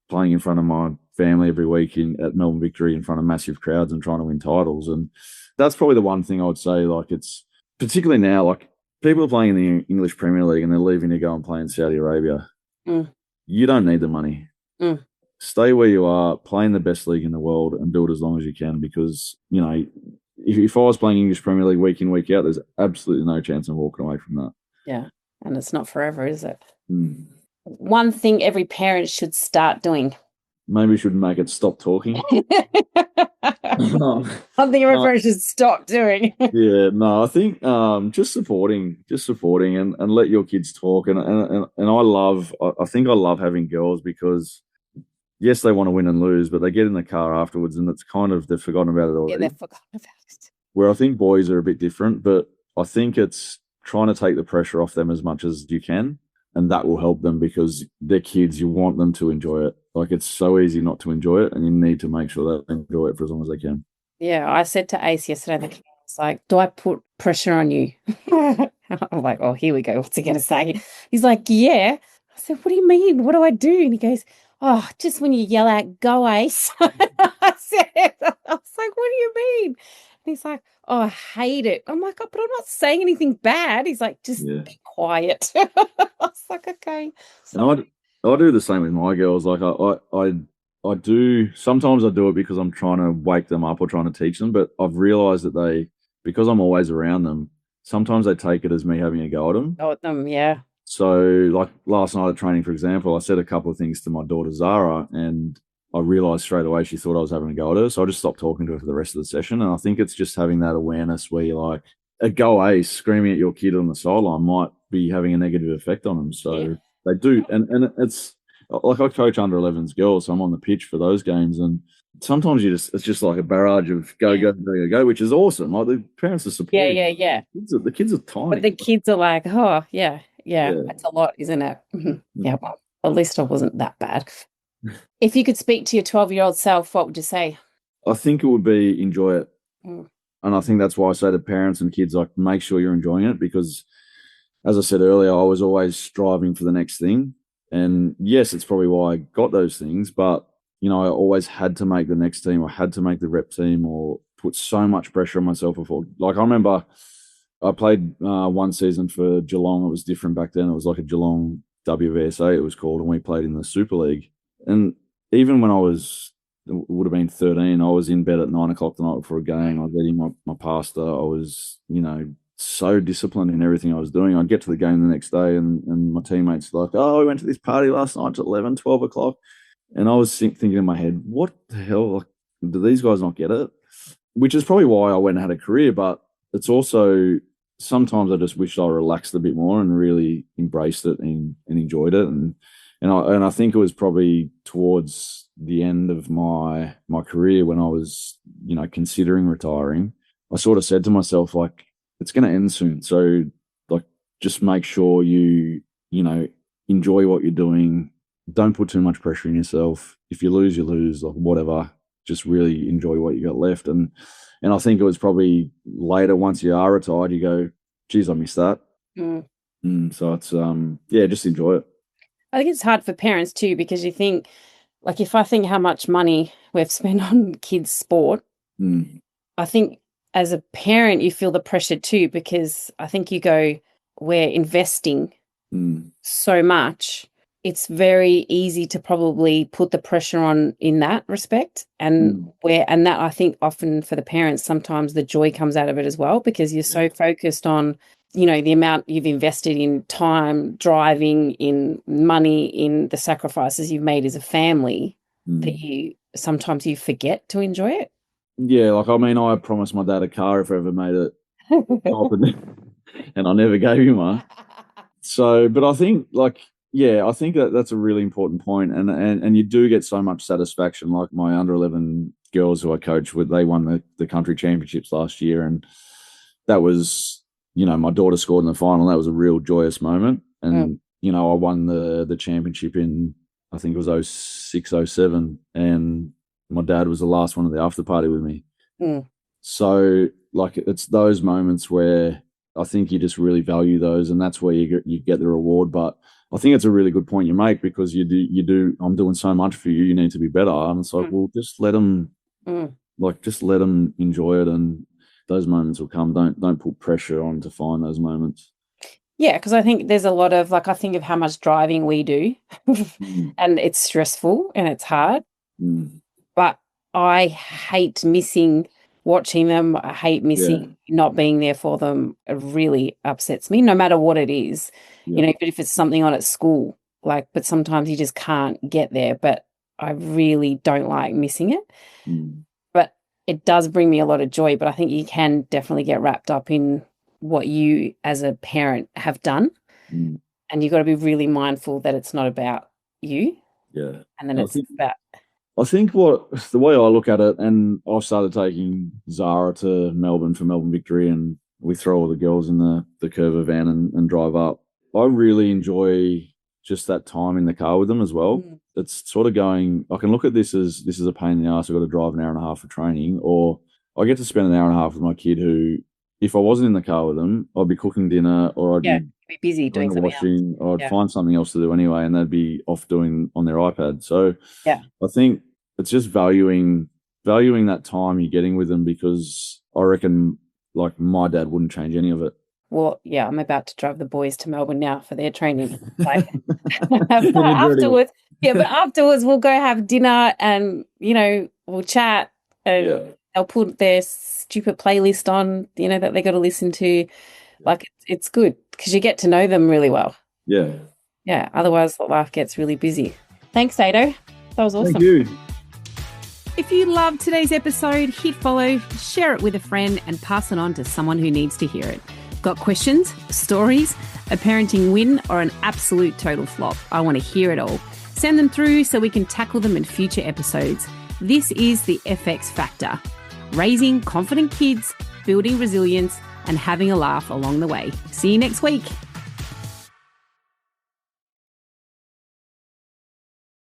Speaker 2: playing in front of my family every week at Melbourne Victory in front of massive crowds and trying to win titles. And that's probably the one thing I would say, like, it's particularly now, like, people are playing in the English Premier League and they're leaving to go and play in Saudi Arabia. You don't need the money. Stay where you are, play in the best league in the world, and do it as long as you can. Because, if I was playing English Premier League week in, week out, there's absolutely no chance of walking away from that.
Speaker 1: Yeah, and it's not forever, is it? One thing every parent should start doing.
Speaker 2: Maybe we should make it stop talking.
Speaker 1: One thing every parent should stop doing.
Speaker 2: Yeah, no, I think just supporting and let your kids talk. And I think I love having girls because, yes, they want to win and lose, but they get in the car afterwards and it's kind of, they've forgotten about it already.
Speaker 1: Yeah, they've forgotten about it.
Speaker 2: Where I think boys are a bit different, but I think it's trying to take the pressure off them as much as you can, and that will help them because they're kids. You want them to enjoy it. Like, it's so easy not to enjoy it, and you need to make sure that they enjoy it for as long as they can.
Speaker 1: Yeah, I said to Ace yesterday, I was like, do I put pressure on you? I'm like, oh, here we go. What's he going to say? He's like, yeah. I said, what do you mean? What do I do? And he goes, oh, just when you yell out, go Ace. I was like, what do you mean? And he's like, oh, I hate it. I'm like, oh, but I'm not saying anything bad. He's like, just be quiet. I was like, okay. So
Speaker 2: I do the same with my girls. Like, I do, sometimes I do it because I'm trying to wake them up or trying to teach them, but I've realized that because I'm always around them, sometimes they take it as me having a go at them.
Speaker 1: Go at them, yeah.
Speaker 2: So, like, last night at training, for example, I said a couple of things to my daughter, Zara, and I realised straight away she thought I was having a go at her. So I just stopped talking to her for the rest of the session. And I think it's just having that awareness where you're like, a go Ace screaming at your kid on the sideline might be having a negative effect on them. So they do. And it's like, I coach under 11s girls, so I'm on the pitch for those games. And sometimes it's just like a barrage of go, which is awesome. Like, the parents are supporting.
Speaker 1: Yeah.
Speaker 2: The kids are tiny.
Speaker 1: But the kids are like, oh, yeah. That's a lot, isn't it? Yeah, well, at least I wasn't that bad. If you could speak to your 12-year-old self, what would you say?
Speaker 2: I think it would be enjoy it. And I think that's why I say to parents and kids, like, make sure you're enjoying it, because, as I said earlier, I was always striving for the next thing. And yes, it's probably why I got those things, but, I always had to make the next team, or had to make the rep team, or put so much pressure on myself before. Like, I remember I played one season for Geelong. It was different back then. It was like a Geelong WVSA, it was called, and we played in the Super League. And even when would have been 13, I was in bed at 9 o'clock the night before a game. I was eating my pasta. I was, so disciplined in everything I was doing. I'd get to the game the next day and my teammates were like, oh, we went to this party last night at 11, 12 o'clock. And I was thinking in my head, what the hell? Like, do these guys not get it? Which is probably why I went and had a career, but it's also sometimes I just wished I relaxed a bit more and really embraced it and enjoyed it. And I think it was probably towards the end of my career when I was, considering retiring, I sort of said to myself, like, it's going to end soon. So, like, just make sure you enjoy what you're doing. Don't put too much pressure on yourself. If you lose, you lose, like, whatever. Just really enjoy what you got left. And I think it was probably later, once you are retired, you go, geez, I missed that. So it's, just enjoy it.
Speaker 1: I think it's hard for parents too, because you think, like, if I think how much money we've spent on kids' sport, I think as a parent you feel the pressure too, because I think you go, we're investing so much. It's very easy to probably put the pressure on in that respect. And that, I think, often for the parents, sometimes the joy comes out of it as well, because you're so focused on, the amount you've invested in time, driving, in money, in the sacrifices you've made as a family, that sometimes you forget to enjoy it.
Speaker 2: Yeah, like, I mean, I promised my dad a car if I ever made it, and I never gave him one. So, but I think, like, Yeah, I think that's a really important point, and you do get so much satisfaction. Like my under-11 girls who I coach with, they won the country championships last year, and that was, my daughter scored in the final. That was a real joyous moment, and I won the championship in, I think it was 06, 07, and my dad was the last one at the after party with me. So like it's those moments where I think you just really value those, and that's where you get the reward. But I think it's a really good point you make, because you do. I'm doing so much for you. You need to be better, and it's like, well, just let them, just let them enjoy it, and those moments will come. Don't put pressure on to find those moments.
Speaker 1: Yeah, because I think there's a lot of, like, I think of how much driving we do, and it's stressful and it's hard. But I hate missing watching them. I hate missing not being there for them. It really upsets me, no matter what it is. But if it's something on at school, but sometimes you just can't get there. But I really don't like missing it. But it does bring me a lot of joy. But I think you can definitely get wrapped up in what you as a parent have done. And you've got to be really mindful that it's not about you.
Speaker 2: Yeah.
Speaker 1: And then it's about...
Speaker 2: I think the way I look at it, and I started taking Zara to Melbourne for Melbourne Victory, and we throw all the girls in the Curva van and drive up. I really enjoy just that time in the car with them as well. It's sort of going, I can look at this as a pain in the ass. I've got to drive an hour and a half for training, or I get to spend an hour and a half with my kid who, if I wasn't in the car with them, I'd be cooking dinner, or I'd
Speaker 1: be busy doing something
Speaker 2: washing, else. Or I'd find something else to do anyway, and they'd be off doing on their iPad. So I think it's just valuing that time you're getting with them, because I reckon, like, my dad wouldn't change any of it.
Speaker 1: Well, yeah, I'm about to drive the boys to Melbourne now for their training. Afterwards, but afterwards we'll go have dinner, and we'll chat, and they'll put their stupid playlist on, that they got to listen to. Like, it's good because you get to know them really well. Yeah. Otherwise, life gets really busy. Thanks, Ado. That was awesome.
Speaker 2: Thank you.
Speaker 1: If you loved today's episode, hit follow, share it with a friend, and pass it on to someone who needs to hear it. Got questions, stories, a parenting win, or an absolute total flop? I want to hear it all. Send them through so we can tackle them in future episodes. This is the FX Factor. Raising confident kids, building resilience, and having a laugh along the way. See you next week.